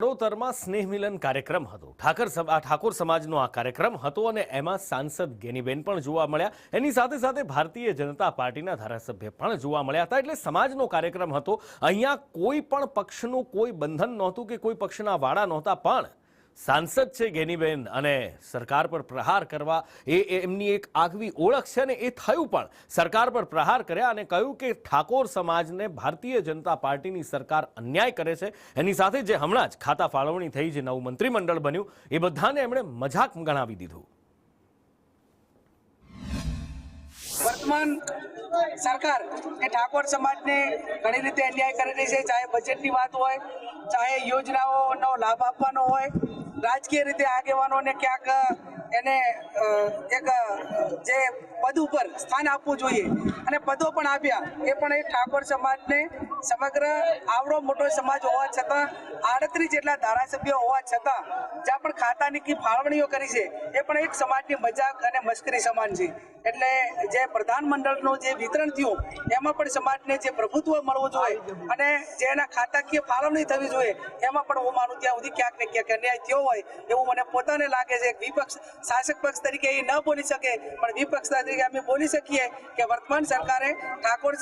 ચરોતરમાં સ્નેહ મિલન કાર્યક્રમ હતો। ઠાકોર સમાજનો આ કાર્યક્રમ હતો અને એમાં સાંસદ ગેનીબેન પણ જોવા મળ્યા। એની સાથે સાથે ભારતીય જનતા પાર્ટીના ધારાસભ્ય પણ જોવા મળ્યા હતા। એટલે સમાજનો કાર્યક્રમ હતો। અહીંયા કોઈ પણ પક્ષનું કોઈ બંધન નહોતું કે કોઈ પક્ષના વાડા નહોતા, પણ सांसद છે ગેનીબેન અને સરકાર પર પ્રહાર કરવા એ એમની એક આગવી ઓળખ છે ને એ થયું પણ સરકાર પર પ્રહાર કર્યા અને કહ્યું કે ઠાકોર સમાજને ભારતીય જનતા પાર્ટીની સરકાર અન્યાય કરે છે। એની સાથે જે હમણાં જ ખાતા ફાળવણી થઈ, જે નવું મંત્રીમંડળ બન્યું, એ બધાને એમણે મજાક ગણાવી દીધું। वर्तमान सरकार ए ठाकोर समाज ने घणी रीते अन्याय कर रही है। चाहे बजेट की बात हो, चाहे योजनाओं लाभ आपवानो होय, राजकीय रीते आगेवानों ने क्यांक एने एक जे पद पर स्थान आपवुं जोईए अने पदों पण आप्या। ए पण एक ठाकोर समाज ने समग्र आवड़ो मोटो समाज होवा छतां 38 जेटला धारासभ्यो होवा छतां ज्यां पण खातानी की फाळवणीओ करी छे ए पण एक समाजनी मजाक अने मस्करी समान छे। એટલે જે પ્રધાનમંડળનું જે વિતરણ થયું એમાં પણ સમાજને જે પ્રભુત્વ મળવું જોઈએ અને જે એના ખાતાકીય ફાળવણી થવી જોઈએ એમાં પણ હું માનું ત્યાં સુધી ક્યાંક ને ક્યાંક અન્યાય થયો હોય એવું મને પોતાને લાગે છે। વિપક્ષ શાસક પક્ષ તરીકે એ ન બોલી શકે, પણ વિપક્ષ તરીકે અમે બોલી શકીએ કે વર્તમાન સરકારે ઠાકોર